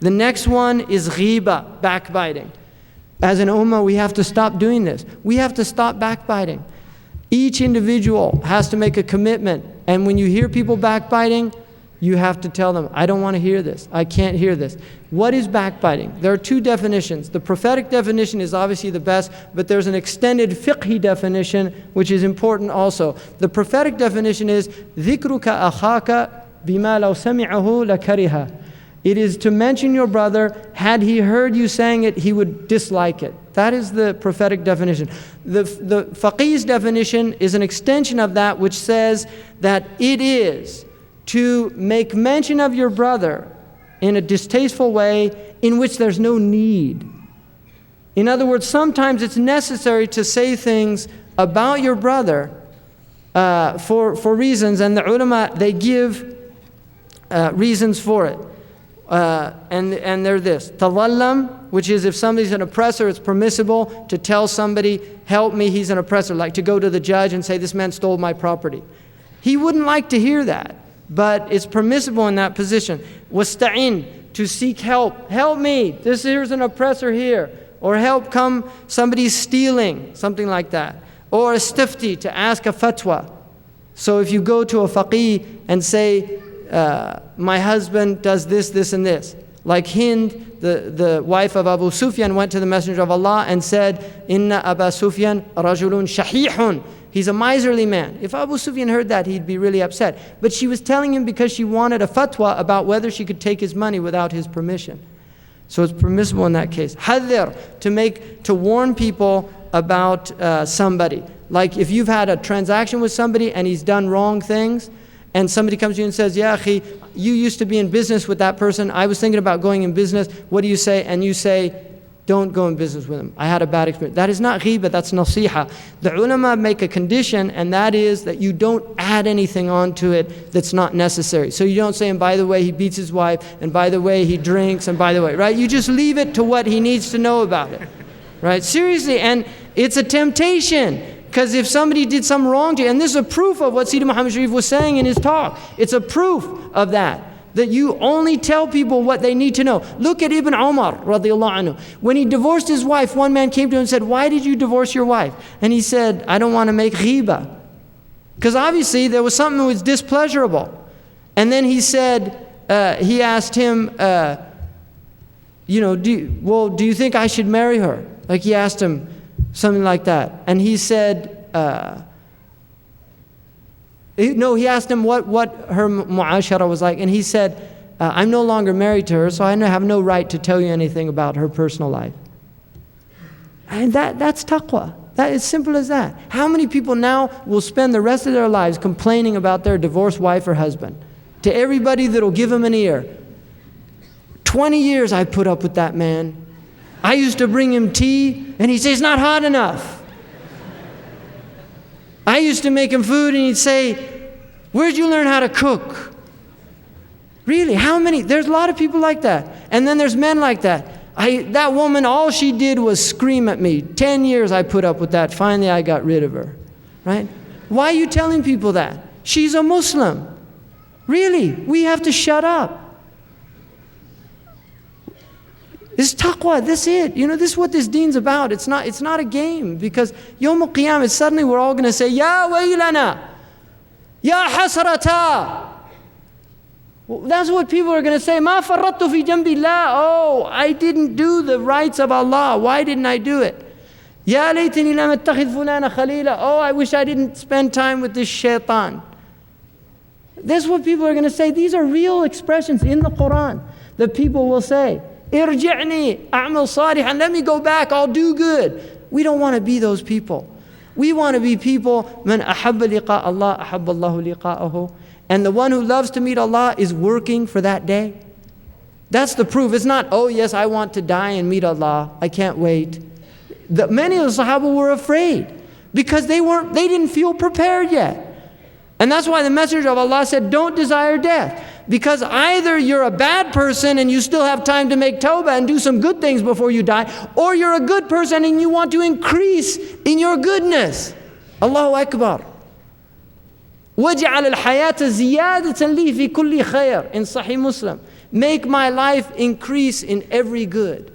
The next one is ghiba, backbiting. As an ummah, we have to stop doing this. We have to stop backbiting. Each individual has to make a commitment. And when you hear people backbiting, you have to tell them, I don't want to hear this. I can't hear this. What is backbiting? There are two definitions. The prophetic definition is obviously the best, but there's an extended fiqhi definition, which is important also. The prophetic definition is, ذِكْرُكَ أَخَاكَ بِمَا لَوْ سَمِعَهُ لَكَرِهَ. It is to mention your brother, had he heard you saying it, he would dislike it. That is the prophetic definition. The faqih's definition is an extension of that, which says that it is to make mention of your brother in a distasteful way in which there's no need. In other words, sometimes it's necessary to say things about your brother for reasons, and the ulama, they give reasons for it. And they're this. Tawallam, which is if somebody's an oppressor, it's permissible to tell somebody, help me, he's an oppressor. Like to go to the judge and say, this man stole my property. He wouldn't like to hear that, but it's permissible in that position. Wasta'in, to seek help. Help me, here's an oppressor here. Or help come, somebody's stealing, something like that. Or istifti, to ask a fatwa. So if you go to a faqih and say, my husband does this, this, and this. Like Hind, the wife of Abu Sufyan, went to the Messenger of Allah and said, Inna Aba Sufyan rajulun shahihun. He's a miserly man. If Abu Sufyan heard that, he'd be really upset. But she was telling him because she wanted a fatwa about whether she could take his money without his permission. So it's permissible in that case. Hadir, to warn people about somebody. Like if you've had a transaction with somebody and he's done wrong things, and somebody comes to you and says, Ya akhi, you used to be in business with that person. I was thinking about going in business. What do you say? And you say, don't go in business with him. I had a bad experience. That is not ghiba, that's nasiha. The ulama make a condition, and that is that you don't add anything onto it that's not necessary. So you don't say, and by the way, he beats his wife, and by the way, he drinks, and by the way, right? You just leave it to what he needs to know about it, right? Seriously, and it's a temptation. Because if somebody did something wrong to you, and this is a proof of what Sidi Muhammad Sharif was saying in his talk, it's a proof of that you only tell people what they need to know. Look at Ibn Umar radiallahu anhu. When he divorced his wife, one man came to him and said, why did you divorce your wife? And he said, I don't want to make ghiba. Because obviously there was something that was displeasurable. And then he said, he asked him, do you think I should marry her? Like he asked him, something like that. And he said, he asked him what her mu'ashara was like. And he said, I'm no longer married to her, so I have no right to tell you anything about her personal life. And that's taqwa. That is simple as that. How many people now will spend the rest of their lives complaining about their divorced wife or husband? To everybody that'll give them an ear. 20 years I put up with that man. I used to bring him tea, and he'd say, it's not hot enough. I used to make him food, and he'd say, where'd you learn how to cook? Really, how many? There's a lot of people like that. And then there's men like that. That woman, all she did was scream at me. 10 years I put up with that. Finally, I got rid of her. Right? Why are you telling people that? She's a Muslim. Really, we have to shut up. This is taqwa, this is it. This is what this deen's about. It's not a game. Because Yawm al-Qiyamah, suddenly we're all going to say, Ya waylana, Ya hasrata. Well, that's what people are going to say. Ma farrattu fi jambillah. Oh, I didn't do the rights of Allah. Why didn't I do it? Ya laytani lam attakhidh fulana khalila. Oh, I wish I didn't spend time with this shaitan. That's what people are going to say. These are real expressions in the Quran that people will say. Irji'ni a'mal salihan, let me go back, I'll do good. We don't want to be those people. We want to be people, man ahabba liqa Allah, ahabba Allahu liqa'ahu. And the one who loves to meet Allah is working for that day. That's the proof. It's not, oh yes, I want to die and meet Allah, I can't wait. Many of the Sahaba were afraid because they didn't feel prepared yet. And that's why the Messenger of Allah said, don't desire death. Because either you're a bad person and you still have time to make tawbah and do some good things before you die, or you're a good person and you want to increase in your goodness. Allahu Akbar. وَجَعَلَ الْحَيَاةَ زِيَادَةً لِي فِي كُلِّ خَيْرٍ in Sahih Muslim. Make my life increase in every good.